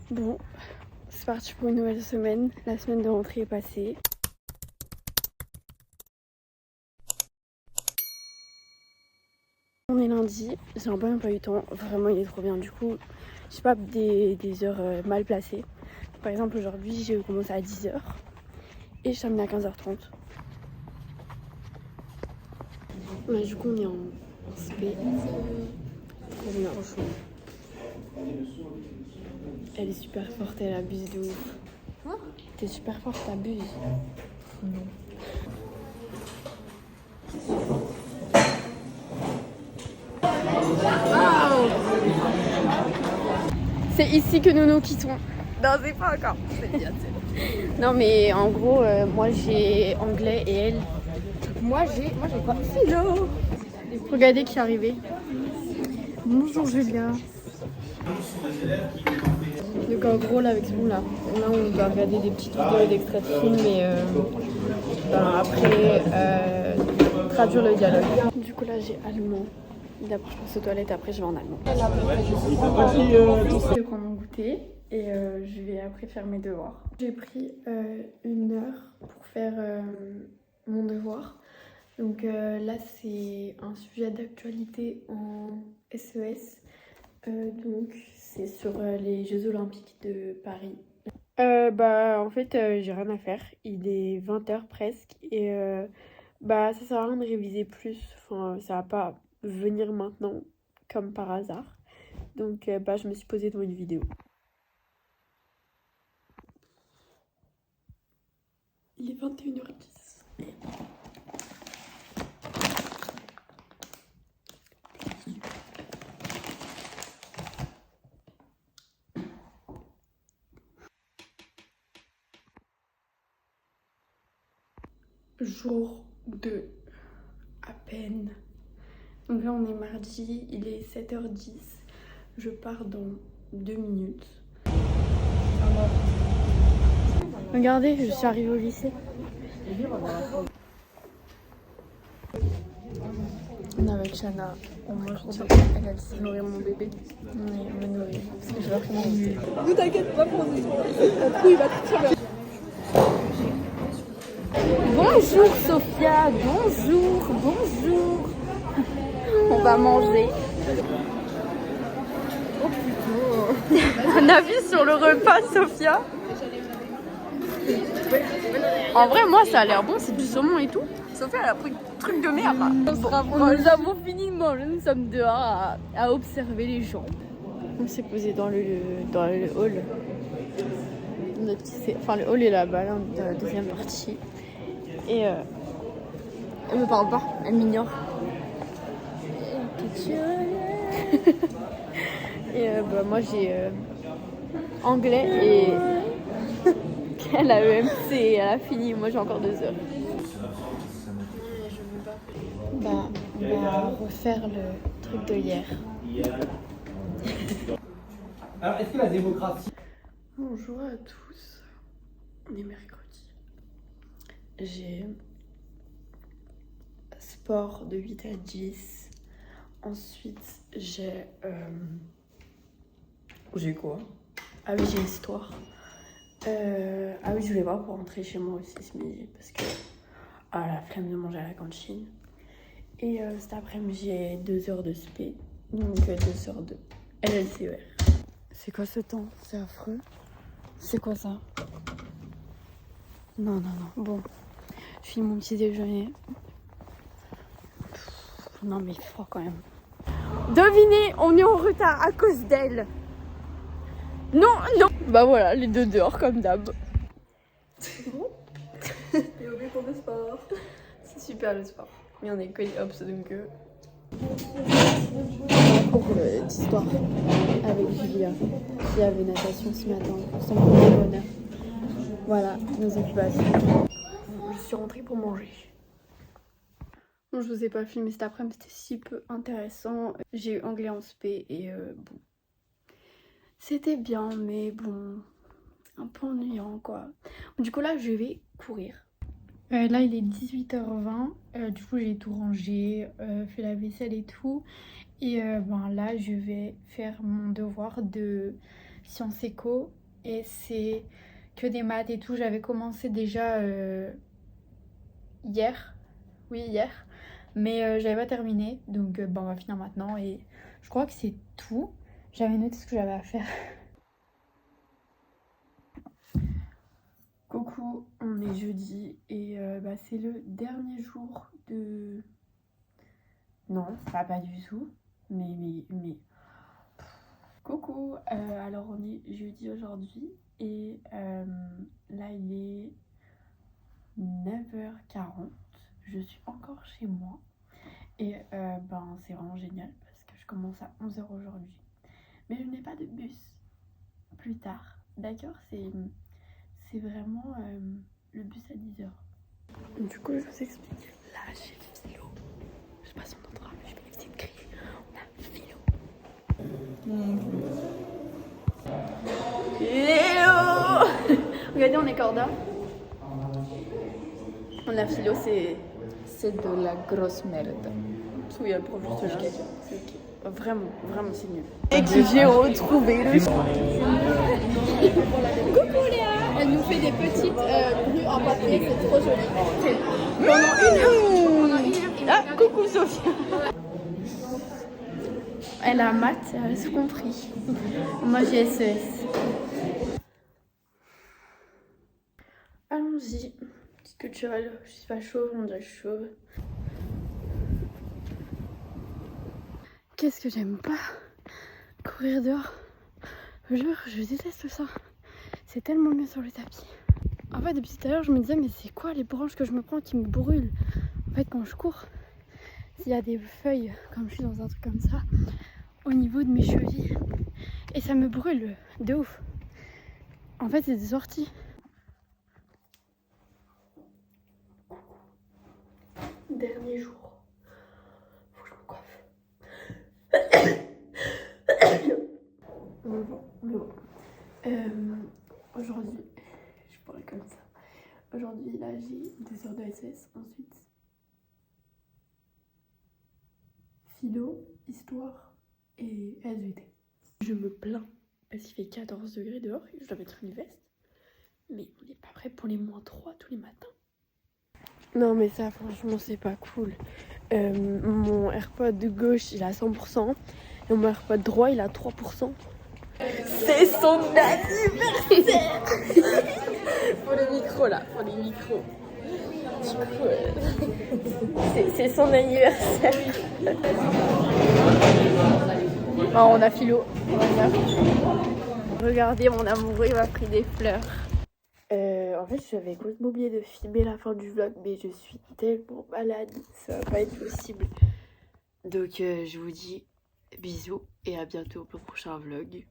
Bon, c'est parti pour une nouvelle semaine. La semaine de rentrée est passée. On est lundi, j'ai un peu même pas eu le temps. Vraiment, il est trop bien. Du coup, j'ai pas des heures mal placées. Par exemple, aujourd'hui, j'ai commencé à 10h et je termine à 15h30. Ouais, du coup, on est en spé. Trop bien, chaud. Elle est super forte, elle abuse de ouf. Quoi? T'es super forte, t'abuses. Non. Wow. C'est ici que nous nous quittons. Non, c'est pas encore. Non, mais en gros, moi j'ai anglais et elle. Moi j'ai quoi? Philo. Regardez qui est arrivé. Bonjour Julia. Donc en gros là avec ce là on doit regarder des petites vidéos d'extraits de films et après traduire le dialogue. Du coup là j'ai allemand. D'abord je passe aux toilettes, après je vais en allemand. Je vais prendre mon goûter et je vais après faire mes devoirs. J'ai pris 1 heure pour faire mon devoir. Donc là c'est un sujet d'actualité en SES. Donc c'est sur les Jeux Olympiques de Paris. En fait j'ai rien à faire, il est 20h presque et ça sert à rien de réviser plus, enfin ça va pas venir maintenant comme par hasard. Donc je me suis posée devant une vidéo. Il est 21h10. Jour 2, à peine. Donc là on est mardi, il est 7h10. Je pars dans 2 minutes. Regardez, je suis arrivée au lycée. On est avec Shana, on mange trop. Elle a dit de nourrir mon bébé. Oui, on me nourrit. Parce que je vais vraiment goûter. Ne t'inquiète pas pour nous. Après, il va très bien. Bonjour Sophia, bonjour. On va manger. Oh putain. Un avis sur le repas, Sophia? En vrai, moi ça a l'air bon, c'est du saumon et tout. Sophie, elle a pris un truc de merde là. Nous avons fini de manger, nous sommes dehors à observer les gens. On s'est posé dans le hall. Le hall est là-bas, là, dans la deuxième partie. Et elle me parle pas, elle m'ignore. Et moi j'ai anglais et elle a EMC et elle a fini, moi j'ai encore 2 heures. On va refaire le truc de hier. Alors, est-ce que la démocratie... Bonjour à tous, on est mercredi. J'ai sport de 8 à 10. Ensuite, j'ai quoi? Ah oui, j'ai histoire. Ah oui, je vais voir pour rentrer chez moi aussi ce midi parce que la flemme de manger à la cantine. Et cet après-midi, j'ai 2 heures de spé, donc 2 heures de LLCER. C'est quoi ce temps? C'est affreux. C'est quoi ça? Non. Bon, je finis mon petit déjeuner. Non mais il fait froid quand même. Devinez, on est en retard à cause d'elle. Non. Bah voilà, les deux dehors comme d'hab. C'est bon. Et au cours de sport. C'est super le sport. Mais on est que les hops donc un cours d'histoire avec Julia qui avait natation ce matin. Son premier bonheur. Voilà nos occupations. Je suis rentrée pour manger. Bon, je vous ai pas filmé cet après-midi, c'était si peu intéressant. J'ai eu anglais en spé et bon. C'était bien, mais bon, un peu ennuyant quoi. Du coup là, je vais courir. Là, il est 18h20. Du coup, j'ai tout rangé, fait la vaisselle et tout. Et là, je vais faire mon devoir de sciences éco et c'est que des maths et tout. J'avais commencé déjà hier, mais j'avais pas terminé, donc on va finir maintenant et je crois que c'est tout. J'avais noté ce que j'avais à faire. Coucou, on est jeudi et c'est le dernier jour de... Non, pas du tout, mais... Coucou, alors on est jeudi aujourd'hui et là il est 9h40, je suis encore chez moi et c'est vraiment génial parce que je commence à 11h aujourd'hui. Mais je n'ai pas de bus plus tard, d'accord? C'est vraiment le bus à 10h. Du coup, je vous explique. Là, j'ai philo. Je sais pas si on entendra, mais je vais essayer de crier. On a philo. Hello. Regardez, on est corda. On a philo, c'est de la grosse merde. Parce qu'il y a le prof juste là. C'est ok. Vraiment, c'est nul. Et que j'ai retrouvé le... Coucou Léa. Elle nous fait des petites grues en papier, c'est trop joli. Pendant une heure. Ah, coucou Sophia. Elle a maths, elle a tout compris. Moi j'ai SES. Allons-y. Petite culturelle, je suis pas chauve, on dirait que je suis chauve. Qu'est-ce que j'aime pas courir dehors. Je déteste ça. C'est tellement mieux sur le tapis. En fait, depuis tout à l'heure, je me disais, mais c'est quoi les branches que je me prends qui me brûlent? En fait, quand je cours, s'il y a des feuilles, comme je suis dans un truc comme ça, au niveau de mes chevilles, et ça me brûle de ouf. En fait, c'est des orties. Dernier jour. Faut que je me coiffe. Aujourd'hui, je pourrais comme ça. Aujourd'hui, là, j'ai 2 heures de SS. Ensuite, philo, histoire et SVT. Je me plains parce qu'il fait 14 degrés dehors et je dois mettre une veste. Mais on n'est pas prêt pour les -3 tous les matins. Non, mais ça, franchement, c'est pas cool. Mon AirPod de gauche, il est à 100%. Et mon AirPod droit, il est à 3%. C'est son anniversaire. Pour les micros là, pour les micros. C'est son anniversaire. Oh, on a philo. Regardez, mon amoureux, il m'a pris des fleurs. En fait, j'avais complètement oublié de filmer la fin du vlog, mais je suis tellement malade, ça va pas être possible. Donc, je vous dis bisous et à bientôt pour le prochain vlog.